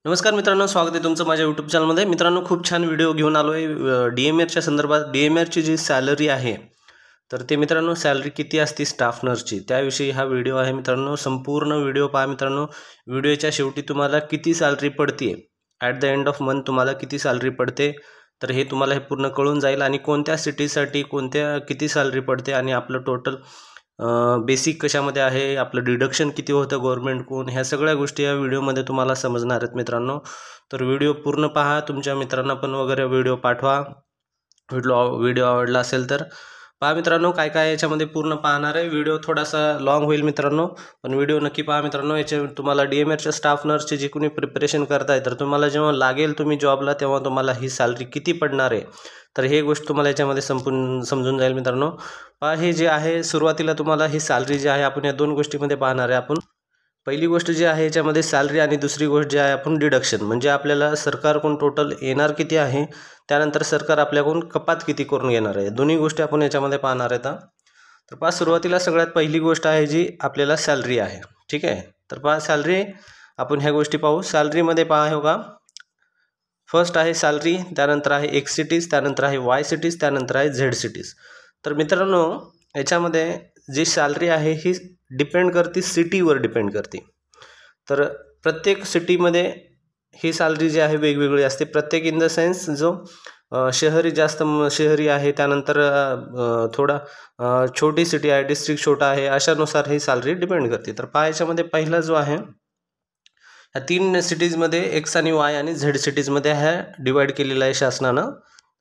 नमस्कार मित्रांनो, स्वागत आहे तुमचं माझ्या यूट्यूब चॅनलमध्ये। मित्रांनो, खूप छान व्हिडिओ घेऊन आलो आहे DMRच्या संदर्भात। DMRची जी सॅलरी आहे तर ते मित्रांनो सॅलरी किती असते स्टाफ नर्सची त्याविषयी हा व्हिडिओ आहे मित्रांनो। संपूर्ण व्हिडिओ पहा मित्रांनो। व्हिडिओच्या शेवटी तुम्हाला किती सॅलरी पडते, at the end of month तुम्हाला किती सॅलरी पडते तर हे तुम्हाला पूर्ण कळून जाईल, आणि कोणत्या सिटीसाठी कोणत्या किती सॅलरी पडते, आणि आपलं टोटल बेसिक कशामध्ये आहे, आपलं डिडक्शन किती होतं गव्हर्नमेंटकडून, ह्या सगळ्या गोष्टी या व्हिडिओमध्ये तुम्हाला समजणार आहेत मित्रांनो। तर व्हिडिओ पूर्ण पहा, तुमच्या मित्रांना पण वगैरे व्हिडिओ पाठवा। व्हिडिओ आवडला असेल तर पहा मित्रांनो। काय काय याच्यामध्ये पूर्ण पाहणार आहे। व्हिडिओ थोडासा लॉंग होईल मित्रांनो, पण व्हिडिओ नक्की पहा मित्रांनो। याच्या तुम्हाला DMRच्या स्टाफ नर्सचे जे कोणी प्रिपरेशन करताय तर तुम्हाला जेव्हा लागेल तुम्ही जॉबला तेव्हा तुम्हाला ही सॅलरी किती पडणार आहे तर हे गोष्ट तुम्हाला याच्यामध्ये समजून जाईल मित्रांनो। पहा, हे जे आहे सुरुवातीला तुम्हाला ही सॅलरी जी आहे आपण या दोन गोष्टीमध्ये पाहणार आहे। आपण पहिली गोष्ट जी आहे याच्यामध्ये सॅलरी, आणि दुसरी गोष्ट जी आहे आपण डिडक्शन, म्हणजे आपल्याला सरकारकडून टोटल येणार किती आहे, त्यानंतर सरकार आपल्याकडून कपात किती करून घेणार आहे, दोन्ही गोष्टी आपण याच्यामध्ये पाहणार आहेत। तर पहा, सुरुवातीला सगळ्यात पहिली गोष्ट आहे जी आपल्याला सॅलरी आहे, ठीक आहे। तर पहा सॅलरी, आपण ह्या गोष्टी पाहू। सॅलरीमध्ये पहा हो का, फर्स्ट आहे सॅलरी, त्यानंतर आहे एक्स सिटीज, त्यानंतर आहे वाय सिटीज, त्यानंतर आहे झेड सिटीज। तर मित्रांनो याच्यामध्ये जी सॅलरी आहे ही डिपेंड करते सिटीवर डिपेंड करते। तर प्रत्येक सिटीमध्ये ही सॅलरी जी आहे वेगवेगळी असते। प्रत्येक इन द सेन्स जो शहरी जास्त शहरी आहे, त्यानंतर थोडा छोटी सिटी आहे, डिस्ट्रिक्ट छोटा आहे, अशानुसार ही सॅलरी डिपेंड करते। तर पहा याच्यामध्ये पहिला जो आहे, ह्या तीन सिटीजमध्ये एक्स आणि वाय आणि झेड सिटीजमध्ये ह्या डिवाइड केलेला आहे शासनानं,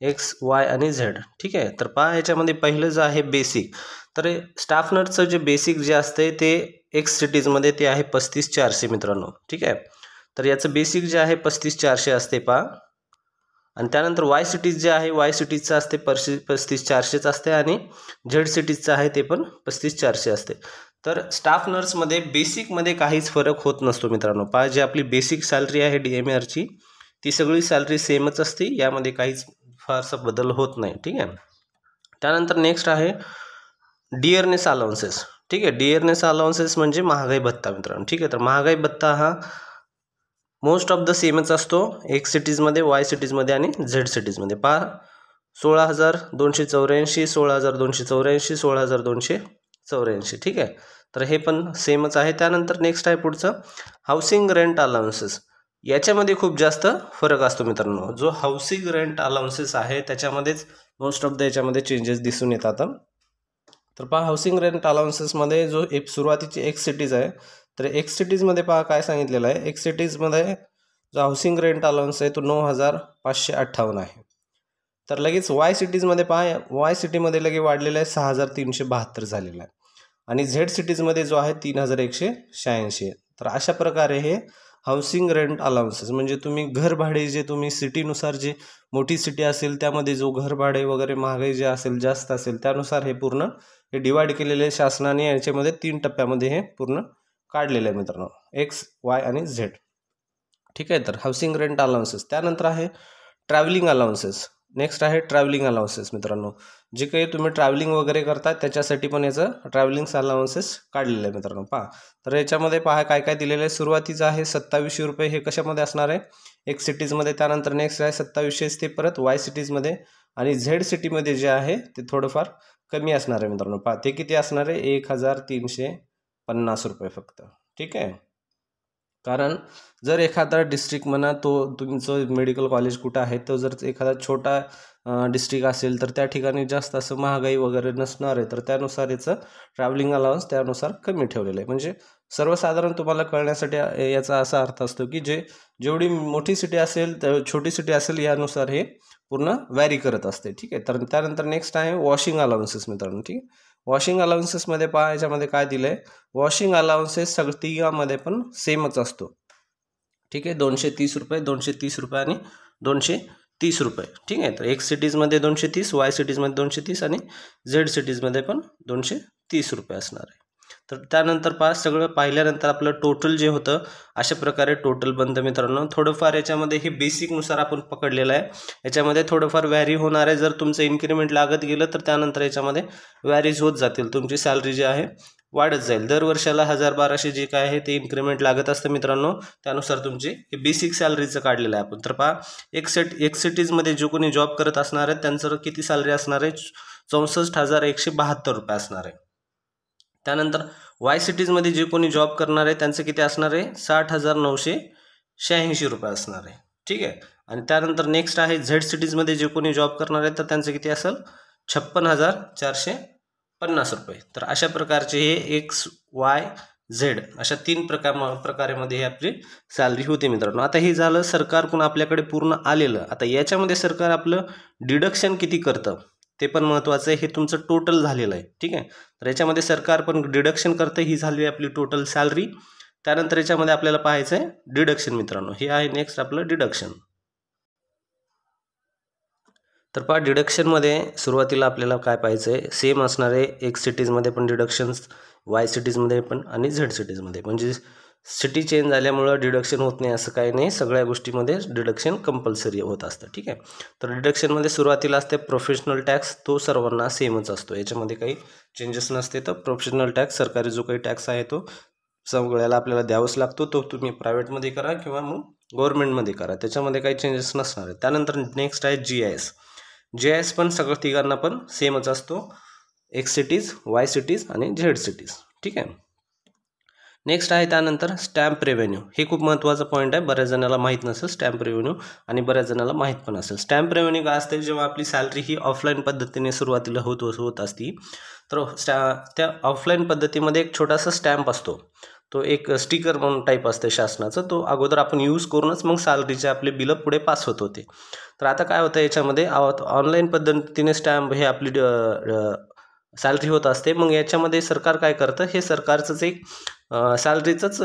एक्स वाय आणि झेड, ठीक आहे। तर पहा याच्यामध्ये पहिलं जे आहे बेसिक, तर स्टाफ नर्सचं जे बेसिक जे असते ते एक्स सिटीजमध्ये ते आहे 35,400 मित्रांनो, ठीक आहे। तर याचं बेसिक जे आहे 35,400 असते पहा। आणि त्यानंतर वाय सिटीज जे आहे, वाय सिटीजचं असते 35,400च असते, आणि झेड सिटीजचं आहे ते पण 35,400 असते। तर स्टाफ नर्समध्ये बेसिकमध्ये काहीच फरक होत नसतो मित्रांनो। पहा, जी आपली बेसिक सॅलरी आहे DMRची ती सगळी सॅलरी सेमच असते, यामध्ये काहीच फारसा बदल होत नाही, ठीक आहे। त्यानंतर नेक्स्ट आहे डिअरनेस अलाउन्सेस, ठीक आहे। डिअरनेस अलाउन्सेस म्हणजे महागाई भत्ता मित्रांनो, ठीक आहे। तर महागाई भत्ता हा मोस्ट ऑफ द सेमच असतो एक्स सिटीजमध्ये, वाय सिटीजमध्ये आणि झेड सिटीजमध्ये। पहा 16,284, 16,284, 16,284, ठीक आहे। तर हे पण सेमच आहे। त्यानंतर नेक्स्ट आहे पुढचं हाऊसिंग रेंट अलाउन्सेस। याच्यामध्ये खूप जास्त फरक असतो मित्रांनो। जो हाऊसिंग रेंट अलाउन्सेस आहे त्याच्यामध्येच मोस्ट ऑफ द याच्यामध्ये चेंजेस दिसून येतात। तर पहा हाऊसिंग रेंट अलाउन्सेसमध्ये जो एक सुरुवातीची एक्स सिटीज आहे, तर एक्स सिटीजमध्ये पहा काय सांगितलेलं आहे। एक्स सिटीजमध्ये जो हाऊसिंग रेंट अलाउन्स आहे तो 9,558 आहे। तर लगेच वाय सिटीजमध्ये पहा, वाय सिटीमध्ये लगे वाढलेलं आहे 6,372 झालेलं आहे, आणि झेड सिटीजमध्ये जो आहे 3,186 आहे। तर अशा प्रकारे हे हाऊसिंग रेंट अलाउन्सेस, म्हणजे तुम्ही घर भाडे जे तुम्ही सिटीनुसार, जे मोठी सिटी असेल त्यामध्ये जो घर भाडे वगैरे महागाई जे असेल जास्त असेल त्यानुसार हे पूर्ण हे डिवाइड केलेले शासनाने याच्यामध्ये 3 टप्प्यामध्ये हे पूर्ण काढलेलं आहे मित्रांनो, एक्स वाय आणि झेड, ठीक आहे। तर हाऊसिंग रेंट अलाउन्सेस, त्यानंतर आहे ट्रॅव्हलिंग अलाउन्सेस। नेक्स्ट आहे ट्रॅव्हलिंग अलाउन्सेस मित्रांनो, जे काही तुम्ही ट्रॅव्हलिंग वगैरे करता त्याच्यासाठी पण याचं ट्रॅव्हलिंग अलाउन्सेस काढलेलं आहे मित्रांनो। पहा, तर याच्यामध्ये पहा काय काय दिलेलं आहे। सुरुवातीचं आहे 2700 रुपये, हे कशामध्ये असणार आहे, एक्स सिटीजमध्ये। त्यानंतर नेक्स्ट आहे 2700 ते परत वाय सिटीजमध्ये, आणि झेड सिटीमध्ये जे आहे ते थोडंफार कमी असणार आहे मित्रांनो। पहा ते किती असणार आहे, 1,350 रुपये फक्त, ठीक आहे। कारण जर एखादा डिस्ट्रिक्ट म्हणा, तो तुमचं मेडिकल कॉलेज कुठं आहे, तो जर एखादा छोटा डिस्ट्रिक्ट असेल तर त्या ठिकाणी जास्त असं महागाई वगैरे नसणार आहे, तर त्यानुसार याचं ट्रॅव्हलिंग अलाउन्स त्यानुसार कमी ठेवलेलं आहे। म्हणजे सर्वसाधारण तुम्हाला कळण्यासाठी याचा असा अर्थ असतो की जेवढी मोठी सिटी असेल तर छोटी सिटी असेल यानुसार हे पूर्ण व्हॅरी करत असते, ठीक आहे। तर त्यानंतर नेक्स्ट आहे वॉशिंग अलाउन्सेस मित्रांनो, ठीक आहे। वॉशिंग अलाउन्सेसमध्ये पहा याच्यामध्ये काय दिलं आहे, वॉशिंग अलाउन्सेस तिघांमध्ये पण सेमच असतो, ठीक आहे। 230 रुपये, 230 रुपये आणि 230 रुपये, ठीक आहे। तर एक्स सिटीजमध्ये 230, वाय सिटीजमध्ये 230 आणि झेड सिटीजमध्ये पण 230 रुपये असणार आहे। तर त्यानंतर पहा सगळं पाहिल्यानंतर आपलं टोटल जे होतं अशा प्रकारे टोटल बनतं मित्रांनो। थोडंफार याच्यामध्ये हे बेसिकनुसार आपण पकडलेलं आहे, याच्यामध्ये थोडंफार व्हॅरी होणार आहे। जर तुमचं इन्क्रिमेंट लागत गेलं तर त्यानंतर याच्यामध्ये व्हॅरीज होत जातील, तुमची सॅलरी जी आहे वाढत जाईल. दर वर्षाला 1000-1200 जे काय आहे ते इन्क्रिमेंट लागत असतं मित्रांनो. त्यानुसार तुमची हे बेसिक सॅलरीचं काढलेलं आहे आपण. तर पहा एक सिटीजमध्ये जो कोणी जॉब करत असणार आहे त्यांचं किती सॅलरी असणार आहे, 64,172 रुपये असणार आहे. त्यानंतर वाय सिटीजमध्ये जे कोणी जॉब करणार आहे त्यांचं किती असणार आहे, 60,986 रुपये असणार आहे. ठीक आहे. आणि त्यानंतर नेक्स्ट आहे झेड सिटीजमध्ये जे कोणी जॉब करणार आहे तर त्यांचं किती असेल, 56,450 रुपये. तर अशा प्रकारचे हे एक्स वाय झेड अशा 3 प्रकारामध्ये हे आपली सॅलरी होते मित्रांनो. आता हे झालं सरकारकडून आपल्याकडे पूर्ण आलेलं. आता याच्यामध्ये सरकार आपलं डिडक्शन किती करतं ते पण महत्त्वाचं आहे. हे तुमचं टोटल झालेलं आहे. ठीक आहे. तर याच्यामध्ये सरकार पण डिडक्शन करतं. ही झाली आपली टोटल सॅलरी. त्यानंतर याच्यामध्ये आपल्याला पाहायचं आहे डिडक्शन मित्रांनो. हे आहे नेक्स्ट आपलं डिडक्शन. तर पहा डिडक्शनमध्ये सुरुवातीला आपल्याला काय पाहायचं आहे, सेम असणार आहे एक्स सिटीजमध्ये पण डिडक्शन्स, वाय सिटीजमध्ये पण आणि झेड सिटीजमध्ये. म्हणजे सिटी चेंज झाल्यामुळं डिडक्शन होत नाही असं काही नाही, सगळ्या गोष्टीमध्ये डिडक्शन कंपल्सरी होत असतं. ठीक आहे. तर डिडक्शनमध्ये सुरुवातीला असते प्रोफेशनल टॅक्स, तो सर्वांना सेमच असतो, याच्यामध्ये काही चेंजेस नसते. तर प्रोफेशनल टॅक्स सरकारी जो काही टॅक्स आहे तो सगळ्याला आपल्याला द्यावाच लागतो. तो तुम्ही प्रायव्हेटमध्ये करा किंवा मग गव्हर्नमेंटमध्ये करा, त्याच्यामध्ये काही चेंजेस नसणार आहे. त्यानंतर नेक्स्ट आहे GIS. GIS पण सगळं तिघांना पण सेमच असतो, एक्स सिटीज, वाय सिटीज आणि झेड सिटीज. ठीक आहे. नेक्स्ट आहे त्यानंतर स्टॅम्प रेव्हेन्यू. हे खूप महत्त्वाचं पॉईंट आहे, बऱ्याच जणाला माहीत नसेल स्टॅम्प रेव्हेन्यू आणि बऱ्याच जणाला माहीत पण असेल. स्टॅम्प रेव्हेन्यू काय असते, जेव्हा आपली सॅलरी ही ऑफलाईन पद्धतीने सुरुवातीला होत असती तर त्या ऑफलाईन पद्धतीमध्ये एक छोटासा स्टॅम्प असतो, तो एक स्टिकर म्हणून टाईप असते शासनाचं, तो अगोदर आपण यूज करूनच मग सॅलरीचे आपले बिलं पुढे पास होत होते. तर आता काय होतं याच्यामध्ये ऑनलाईन पद्धतीने स्टॅम्प हे आपली सॅलरी होत असते. मग याच्यामध्ये सरकार काय करतं, हे सरकारचंच एक सॅलरीचंच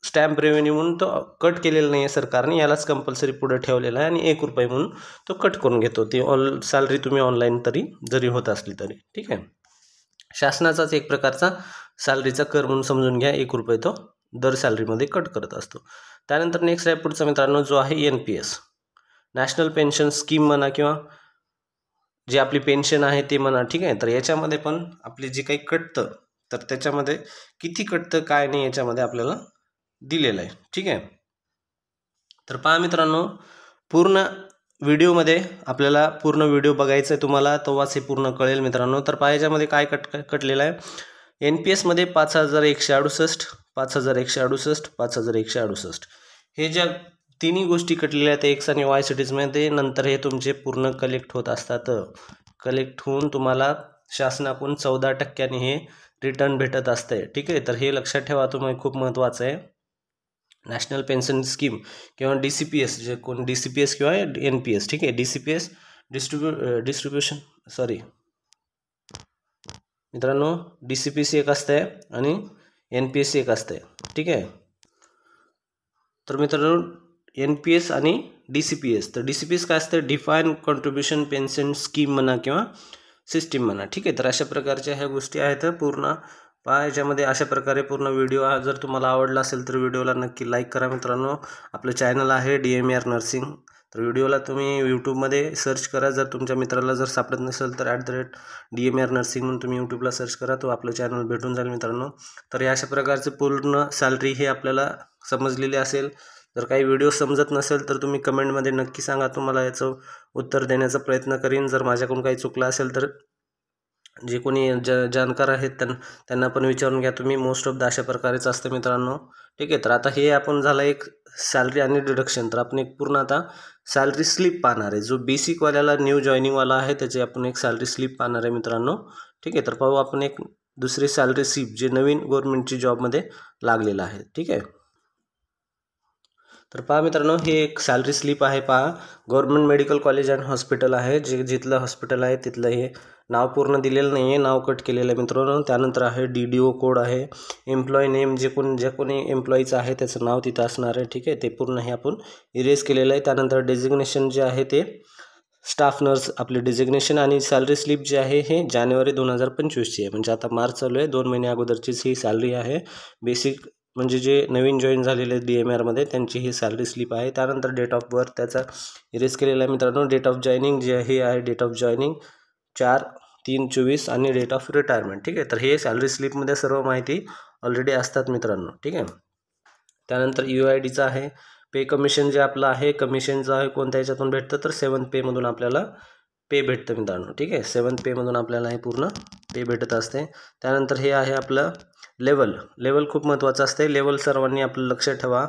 स्टॅम्प रेव्हेन्यू म्हणून तो कट केलेला नाही आहे सरकारने, यालाच कंपल्सरी पुढे ठेवलेला आहे आणि 1 रुपये म्हणून तो कट करून घेतो. ती सॅलरी तुम्ही ऑनलाईन जरी होत असली तरी. ठीक आहे. शासनाचाच एक प्रकारचा सॅलरीचा कर म्हणून समजून घ्या, 1 रुपये तो दर सॅलरीमध्ये कट करत असतो. त्यानंतर नेक्स्ट आहे पुढचा मित्रांनो जो आहे NPS, नॅशनल पेन्शन स्कीम म्हणा किंवा जी आपली पेन्शन आहे ते म्हणा. ठीक आहे. तर याच्यामध्ये पण आपली जे काही कटतं तर त्याच्यामध्ये किती कटतं काय नाही याच्यामध्ये आपल्याला दिलेलं आहे. ठीक आहे. तर पहा मित्रांनो पूर्ण व्हिडिओमध्ये आपल्याला पूर्ण व्हिडिओ बघायचा आहे तुम्हाला, तेव्हाच हे पूर्ण कळेल मित्रांनो. तर पहा याच्यामध्ये काय कटलेलं आहे, NPSमध्ये 5,168, 5,168, 5,168 हे ज्या तिन्ही गोष्टी कटलेल्या आहेत एक्स आणि वाय सिटीजमध्ये, नंतर हे तुमचे पूर्ण कलेक्ट होत असतात. कलेक्ट होऊन तुम्हाला शासनाकडून 14% हे रिटर्न भेटत असते. ठीक आहे. तर हे लक्षात ठेवा तुम्ही, खूप महत्त्वाचं आहे. नॅशनल पेन्शन स्कीम किंवा DCPS, जे कोण DCPS किंवा NPS. ठीक आहे. DCPS डिस्ट्रीब्युशन मित्रांनो, DCPS एक असते आणि NPS एक असते. ठीक आहे. तर मित्रांनो NPS आणि DCPS, तर DCPS काय असतं, डिफाईन कॉन्ट्रीब्युशन पेन्शन स्कीम म्हणा किंवा सिस्टीम म्हणा. ठीक आहे. तर अशा प्रकारच्या ह्या गोष्टी आहेत पूर्ण. पहा याच्यामध्ये अशा प्रकारे पूर्ण व्हिडिओ हा जर तुम्हाला आवडला असेल तर व्हिडिओला नक्की लाईक करा मित्रांनो. आपलं चॅनल आहे DMAR नर्सिंग. तर व्हिडिओला तुम्ही यूट्यूबमध्ये सर्च करा, जर तुमच्या मित्राला जर सापडत नसेल तर @DMAR नर्सिंग म्हणून तुम्ही यूट्यूबला सर्च करा, तो आपलं चॅनल भेटून जाईल मित्रांनो. तर या अशा प्रकारचे पूर्ण सॅलरी हे आपल्याला समजलेली असेल. जर काही व्हिडिओ समजत नसेल तर तुम्ही कमेंटमध्ये नक्की सांगा, तुम्हाला याचं उत्तर देण्याचा प्रयत्न करीन. जर माझ्याकडून काही चुकलं असेल तर जे कोणी जाणकार आहेत त्यांना पण विचारून घ्या तुम्ही. मोस्ट ऑफ द अशा प्रकारेच असतं मित्रांनो. ठीक आहे. तर आता हे आपण झालं एक सॅलरी आणि डिडक्शन. तर आपण एक पूर्ण आता सॅलरी स्लिप पाहणार आहे, जो बेसिकवाल्याला न्यू जॉईनिंगवाला आहे त्याची आपण एक सॅलरी स्लिप पाहणार आहे मित्रांनो. ठीक आहे. तर पाहू आपण एक दुसरी सॅलरी स्लिप जे नवीन गव्हर्नमेंटची जॉबमध्ये लागलेलं आहे. ठीक आहे. तर पहा मित्रांनो हे एक सॅलरी स्लिप आहे. पहा government medical college and hospital आहे, जिथलं हॉस्पिटल आहे तिथलं हे नाव पूर्ण दिलेलं नाही आहे, नाव कट केलेलं आहे मित्रांनो. त्यानंतर आहे DDO कोड आहे, एम्प्लॉई नेम जे कोणी एम्प्लॉईचं आहे त्याचं नाव तिथं असणार आहे. ठीक आहे. ते पूर्ण हे आपण इरेज केलेलं आहे. त्यानंतर डेजिग्नेशन जे आहे ते स्टाफ नर्स आपले डेजिग्नेशन, आणि सॅलरी स्लिप जे आहे हे जानेवारी 2025ची आहे, म्हणजे आता मार्च चालू आहे, 2 महिने अगोदरचीच ही सॅलरी आहे. बेसिक म्हणजे जे नवीन जॉईन झालेले DMARमध्ये त्यांची ही सॅलरी स्लिप आहे. त्यानंतर डेट ऑफ बर्थ त्याचा इरेज केलेला आहे मित्रांनो. डेट ऑफ जॉईनिंग जे हे आहे, डेट ऑफ जॉईनिंग 4 3/24 आणि डेट ऑफ रिटायरमेंट. ठीक आहे, तर हे सॅलरी स्लिपमध्ये सर्व माहिती ऑलरेडी असतात मित्रांनो. ठीक आहे, त्यानंतर UIDचं आहे. पे कमिशन जे आपलं आहे, कमिशनचं आहे कोणत्या ह्याच्यातून भेटतं तर 7th पेमधून आपल्याला पे भेटतं मित्रांनो. ठीक आहे, 7th पेमधून आपल्याला हे पूर्ण पे भेटत असते. त्यानंतर हे आहे आपलं लेवल खूप महत्त्वाचं असते. लेवल सर्वांनी आपलं लक्षात ठेवा,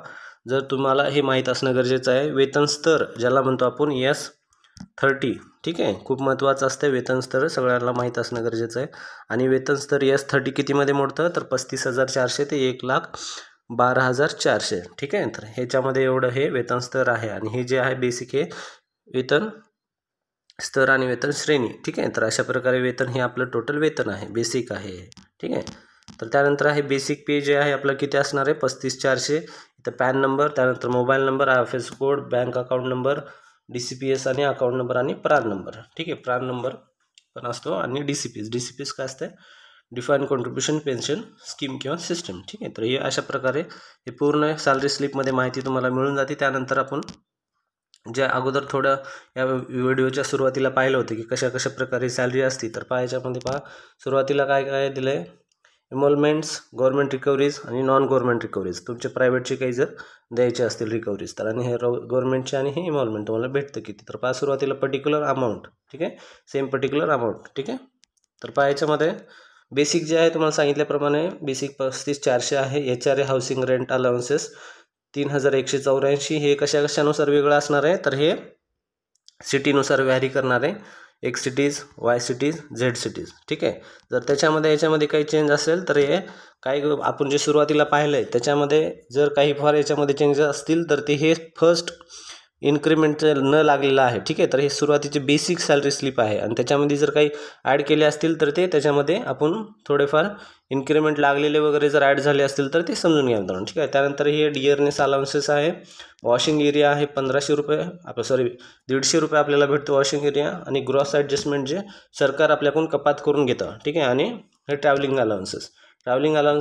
जर तुम्हाला हे माहीत असणं गरजेचं आहे. वेतन स्तर ज्याला म्हणतो आपण S30. ठीक आहे, खूप महत्त्वाचं असतं वेतन स्तर, सगळ्यांना माहीत असणं गरजेचं आहे. आणि वेतन स्तर S30 कितीमध्ये मोडतं तर 35,400 ते 1,12,400. ठीक आहे, तर ह्याच्यामध्ये एवढं हे वेतन स्तर आहे. आणि हे जे आहे बेसिक हे वेतन स्तर आणि वेतन श्रेणी. ठीक आहे, तर अशा प्रकारे वेतन हे आपलं टोटल वेतन आहे, बेसिक आहे. ठीक आहे, तर त्यानंतर आहे बेसिक पे जे आहे आपलं किती असणार आहे 35,400. इथं पॅन नंबर, त्यानंतर mobile number, IFS code, bank account number, DCPS आणि अकाउंट नंबर आणि प्रान नंबर. ठीक आहे, प्रान नंबर पण असतो आणि DCPS काय असते डिफाईन कॉन्ट्रीब्युशन पेन्शन स्कीम किंवा सिस्टम. ठीक आहे, तर हे अशा प्रकारे हे पूर्ण सॅलरी स्लिपमध्ये माहिती तुम्हाला मिळून जाते. त्यानंतर आपण ज्या अगोदर थोडं या व्हिडिओच्या सुरुवातीला पाहिलं होतं की कशा प्रकारे सॅलरी असते, तर पाहायच्यामध्ये पहा सुरुवातीला काय काय दिलं आहे. इन्व्हॉल्वमेंट्स, गव्हर्नमेंट रिकव्हरीज आणि नॉन गव्हर्नमेंट रिकव्हरीज. तुमचे प्रायव्हेटचे काही जर द्यायचे असतील रिकव्हरीज तर, आणि हे गव्हर्नमेंटचे आणि हे इन्व्हॉल्वमेंट तुम्हाला भेटतं किती, तर पहा सुरुवातीला पर्टिक्युलर अमाऊंट. ठीक आहे, सेम पर्टिक्युलर अमाऊंट. ठीक आहे, तर पहा याच्यामध्ये बेसिक जे आहे तुम्हाला सांगितल्याप्रमाणे बेसिक 35,400 आहे. HRA housing rent allowances 3,184. हे कशानुसार वेगळं असणार आहे तर हे सिटीनुसार व्हॅरी करणार आहे. X cities, Y cities, Z cities. ठीक आहे, जर याच्यामध्ये काही चेंज असेल तर हे काही आपण जे सुरुवातीला पाहिलं आहे त्याच्यामध्ये जर काही फार याच्यामध्ये चेंजेस असतील तर ते हे फर्स्ट इन्क्रीमेंट न लागलेलं आहे. ठीक आहे, तर हे सुरुवातीचे बेसिक सॅलरी स्लिप आहे आणि त्याच्यामध्ये जर काही ॲड केले असतील तर ते त्याच्यामध्ये आपण थोडेफार इन्क्रीमेंट लागलेले वगैरे जर ॲड झाले असतील तर ते समजून घ्या मित्रांनो. ठीक आहे, त्यानंतर हे डिअरनेस अलाउन्सेस आहे. वॉशिंग एरिया आहे 1,500 रुपये, 150 रुपये आपल्याला भेटतो वॉशिंग एरिया. आणि ग्रॉस ॲडजस्टमेंट जे सरकार आपल्याकडून कपात करून घेतं. ठीक आहे, आणि हे ट्रॅव्हलिंग अलाउन्स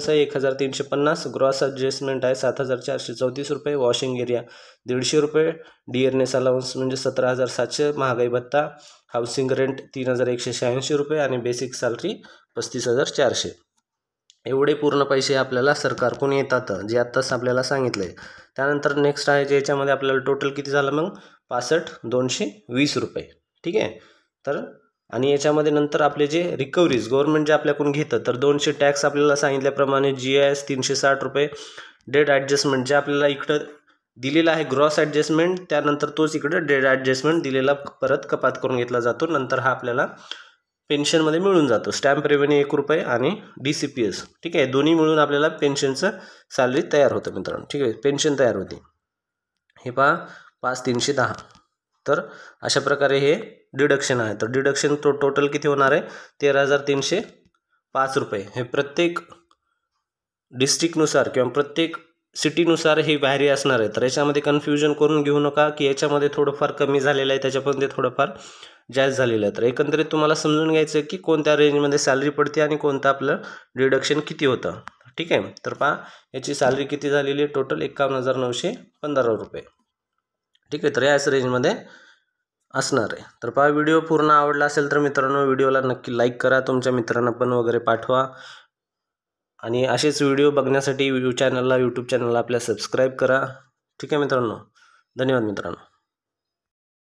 आहे 1,350. ग्रॉस ॲडजस्टमेंट आहे 7,434 रुपये. वॉशिंग एरिया 150 रुपये. डिअरनेस अलाउन्स म्हणजे 17,700. महागाई भत्ता, हाऊसिंग रेंट 3,186 रुपये आणि बेसिक सॅलरी 35,400. एवढे पूर्ण पैसे आपल्याला सरकारकडून येतात जे आत्ताच आपल्याला सांगितलं आहे. त्यानंतर नेक्स्ट आहे जे याच्यामध्ये आपल्याला टोटल किती झालं मग 65,220 रुपये. ठीक आहे, तर आणि याच्यामध्ये नंतर आपले जे रिकव्हरीज गव्हर्नमेंट जे आपल्याकडून घेतं तर 200 टॅक्स आपल्याला सांगितल्याप्रमाणे, GIS 360 रुपये. डेट ॲडजस्टमेंट जे आपल्याला इकडं दिलेलं आहे ग्रॉस ॲडजस्टमेंट, त्यानंतर तोच इकडं डेट ॲडजस्टमेंट दिलेला परत कपात करून घेतला जातो. नंतर हा आपल्याला पेन्शनमध्ये मिळून जातो. स्टॅम्प रेव्हेन्यू 1 रुपये आणि DCPS. ठीक आहे, दोन्ही मिळून आपल्याला पेन्शनचं सॅलरी तयार होतं मित्रांनो. ठीक आहे, पेन्शन तयार होते. हे पहा 5,310. तर अशा प्रकारे हे डिडक्शन आहे. तर डिडक्शन टोटल किती होणार आहे 13,305 रुपये. हे प्रत्येक डिस्ट्रिक्टनुसार किंवा प्रत्येक सिटीनुसार हे व्हॅरी असणार आहे. तर याच्यामध्ये कन्फ्युजन करून घेऊ नका की याच्यामध्ये थोडंफार कमी झालेलं आहे त्याच्यापर्यंत थोडंफार जास्त झालेलं आहे. तर एकंदरीत तुम्हाला समजून घ्यायचं आहे की कोणत्या रेंजमध्ये सॅलरी पडते आणि कोणतं आपलं डिडक्शन किती होतं. ठीक आहे, तर पहा याची सॅलरी किती झालेली आहे टोटल 51,915 रुपये. ठीक आहे, तर याच रेंजमध्ये असणार आहे. तर पहा व्हिडिओ पूर्ण आवडला असेल तर मित्रांनो व्हिडिओला नक्की लाईक करा, तुमच्या मित्रांना पण वगैरे पाठवा आणि असेच व्हिडिओ बघण्यासाठी यूट्यूब चॅनलला आपल्या सबस्क्राईब करा. ठीक आहे मित्रांनो, धन्यवाद मित्रांनो.